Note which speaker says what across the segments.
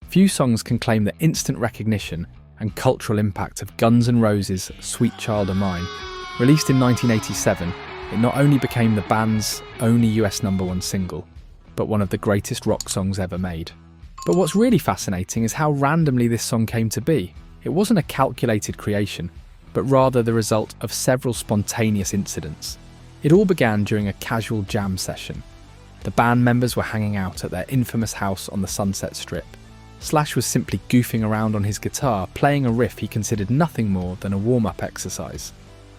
Speaker 1: Few songs can claim the instant recognition and cultural impact of Guns N' Roses' Sweet Child O' Mine. Released in 1987, it not only became the band's only US #1 single, but one of the greatest rock songs ever made. But what's really fascinating is how randomly this song came to be. It wasn't a calculated creation, but rather the result of several spontaneous incidents. It all began during a casual jam session. The band members were hanging out at their infamous house on the Sunset Strip. Slash was simply goofing around on his guitar, playing a riff he considered nothing more than a warm-up exercise.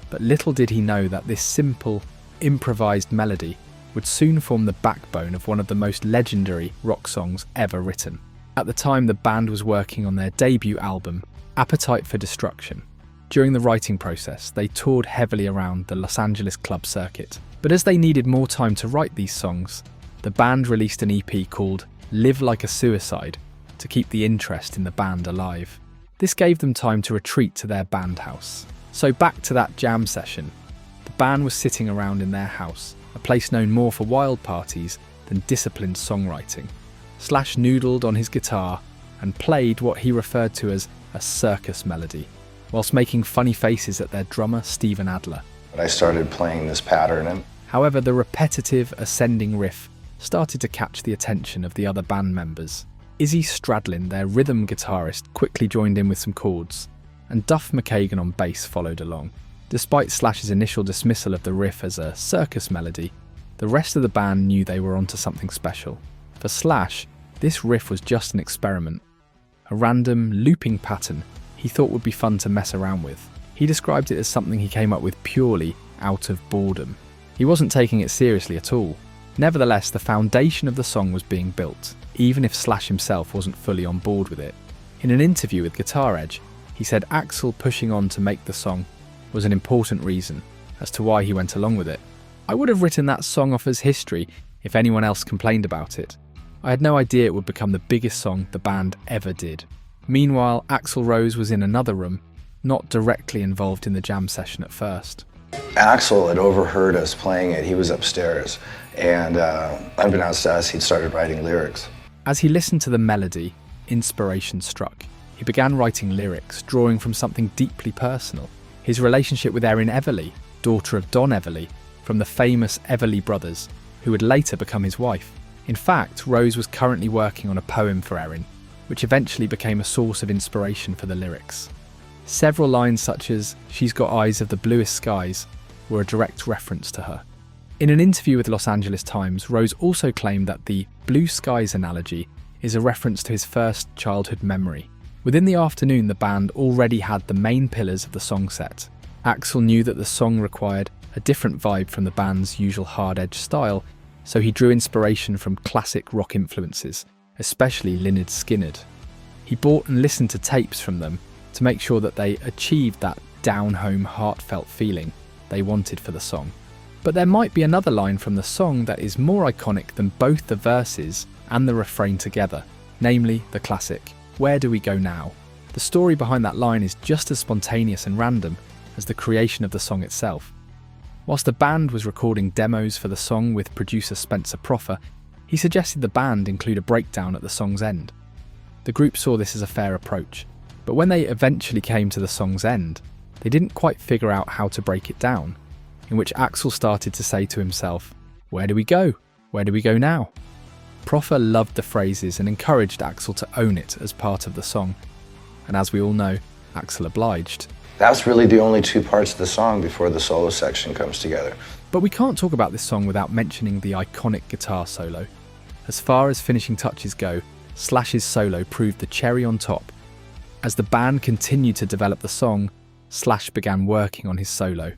Speaker 1: But little did he know that this simple, improvised melody would soon form the backbone of one of the most legendary rock songs ever written. At the time, the band was working on their debut album, Appetite for Destruction. During the writing process, they toured heavily around the Los Angeles club circuit. But as they needed more time to write these songs, the band released an EP called Live Like a Suicide to keep the interest in the band alive. This gave them time to retreat to their band house. So back to that jam session. The band was sitting around in their house, a place known more for wild parties than disciplined songwriting. Slash noodled on his guitar and played what he referred to as a circus melody, whilst making funny faces at their drummer Steven Adler.
Speaker 2: I started playing this pattern, and
Speaker 1: however, the repetitive ascending riff started to catch the attention of the other band members. Izzy Stradlin, their rhythm guitarist, quickly joined in with some chords, and Duff McKagan on bass followed along. Despite Slash's initial dismissal of the riff as a circus melody, the rest of the band knew they were onto something special. For Slash, this riff was just an experiment, a random, looping pattern he thought would be fun to mess around with. He described it as something he came up with purely out of boredom. He wasn't taking it seriously at all. Nevertheless, the foundation of the song was being built, even if Slash himself wasn't fully on board with it. In an interview with Guitar Edge, he said Axl pushing on to make the song was an important reason as to why he went along with it. I would have written that song off as history if anyone else complained about it. I had no idea it would become the biggest song the band ever did. Meanwhile, Axl Rose was in another room, not directly involved in the jam session at first.
Speaker 2: Axl had overheard us playing it. He was upstairs, and unbeknownst to us, he'd started writing lyrics.
Speaker 1: As he listened to the melody, inspiration struck. He began writing lyrics, drawing from something deeply personal. His relationship with Erin Everly, daughter of Don Everly, from the famous Everly brothers, who would later become his wife. In fact, Rose was currently working on a poem for Erin, which eventually became a source of inspiration for the lyrics. Several lines such as, "She's got eyes of the bluest skies," were a direct reference to her. In an interview with Los Angeles Times, Rose also claimed that the blue skies analogy is a reference to his first childhood memory. Within the afternoon, the band already had the main pillars of the song set. Axl knew that the song required a different vibe from the band's usual hard-edge style, so he drew inspiration from classic rock influences, especially Lynyrd Skynyrd. He bought and listened to tapes from them to make sure that they achieved that down-home, heartfelt feeling they wanted for the song. But there might be another line from the song that is more iconic than both the verses and the refrain together, namely the classic, "Where do we go now?" The story behind that line is just as spontaneous and random as the creation of the song itself. Whilst the band was recording demos for the song with producer Spencer Proffer, he suggested the band include a breakdown at the song's end. The group saw this as a fair approach, but when they eventually came to the song's end, they didn't quite figure out how to break it down, in which Axl started to say to himself, "Where do we go? Where do we go now?" Proffer loved the phrases and encouraged Axl to own it as part of the song, and as we all know, Axl obliged.
Speaker 2: That's really the only two parts of the song before the solo section comes together.
Speaker 1: But we can't talk about this song without mentioning the iconic guitar solo. As far as finishing touches go, Slash's solo proved the cherry on top. As the band continued to develop the song, Slash began working on his solo.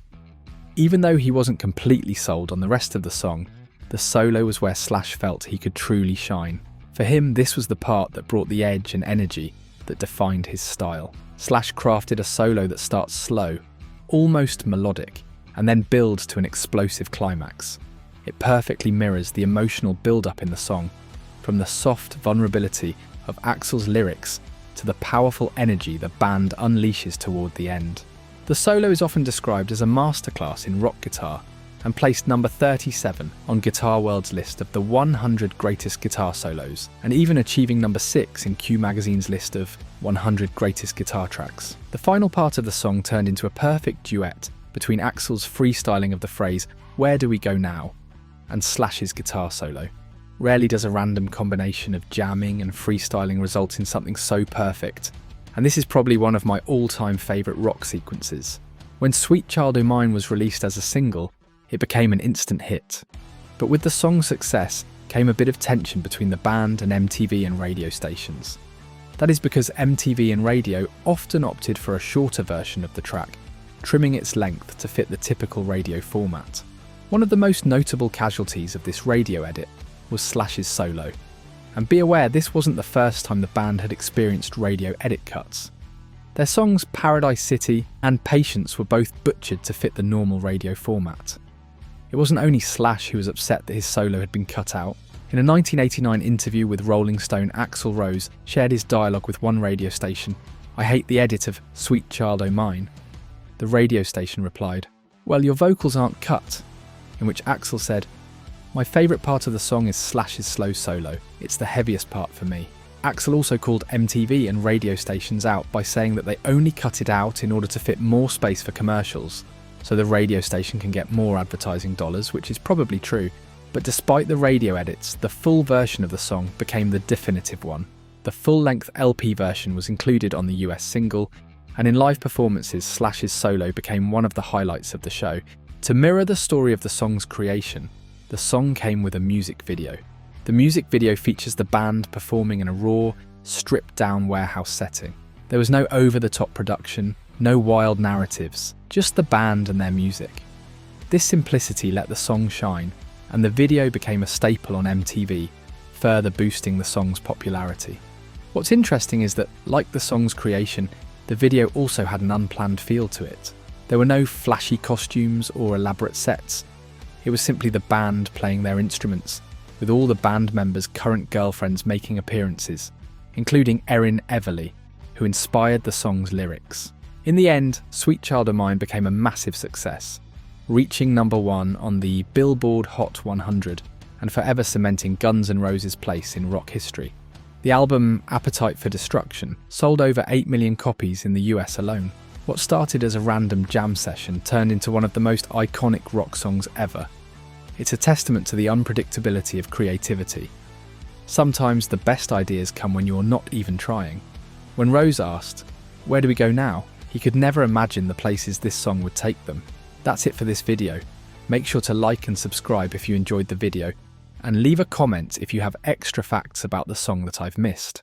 Speaker 1: Even though he wasn't completely sold on the rest of the song, the solo was where Slash felt he could truly shine. For him, this was the part that brought the edge and energy that defined his style. Slash crafted a solo that starts slow, almost melodic, and then builds to an explosive climax. It perfectly mirrors the emotional build-up in the song, from the soft vulnerability of Axl's lyrics to the powerful energy the band unleashes toward the end. The solo is often described as a masterclass in rock guitar, and placed number 37 on Guitar World's list of the 100 greatest guitar solos, and even achieving number 6 in Q Magazine's list of 100 greatest guitar tracks. The final part of the song turned into a perfect duet between Axl's freestyling of the phrase, "Where do we go now?" and Slash's guitar solo. Rarely does a random combination of jamming and freestyling result in something so perfect, and this is probably one of my all-time favourite rock sequences. When Sweet Child O' Mine was released as a single, it became an instant hit. But with the song's success came a bit of tension between the band and MTV and radio stations. That is because MTV and radio often opted for a shorter version of the track, trimming its length to fit the typical radio format. One of the most notable casualties of this radio edit was Slash's solo. And be aware, this wasn't the first time the band had experienced radio edit cuts. Their songs Paradise City and Patience were both butchered to fit the normal radio format. It wasn't only Slash who was upset that his solo had been cut out. In a 1989 interview with Rolling Stone, Axl Rose shared his dialogue with one radio station, "I hate the edit of Sweet Child O' Mine." The radio station replied, "Well, your vocals aren't cut," in which Axl said, "My favourite part of the song is Slash's slow solo. It's the heaviest part for me." Axl also called MTV and radio stations out by saying that they only cut it out in order to fit more space for commercials, so the radio station can get more advertising dollars, which is probably true. But despite the radio edits, the full version of the song became the definitive one. The full-length LP version was included on the US single, and in live performances, Slash's solo became one of the highlights of the show. To mirror the story of the song's creation, the song came with a music video. The music video features the band performing in a raw, stripped-down warehouse setting. There was no over-the-top production, no wild narratives, just the band and their music. This simplicity let the song shine, and the video became a staple on MTV, further boosting the song's popularity. What's interesting is that, like the song's creation, the video also had an unplanned feel to it. There were no flashy costumes or elaborate sets. It was simply the band playing their instruments, with all the band members' current girlfriends making appearances, including Erin Everly, who inspired the song's lyrics. In the end, Sweet Child O' Mine became a massive success, reaching number 1 on the Billboard Hot 100 and forever cementing Guns N' Roses' place in rock history. The album Appetite for Destruction sold over 8 million copies in the US alone. What started as a random jam session turned into one of the most iconic rock songs ever. It's a testament to the unpredictability of creativity. Sometimes the best ideas come when you're not even trying. When Rose asked, "Where do we go now?" he could never imagine the places this song would take them. That's it for this video. Make sure to like and subscribe if you enjoyed the video, and leave a comment if you have extra facts about the song that I've missed.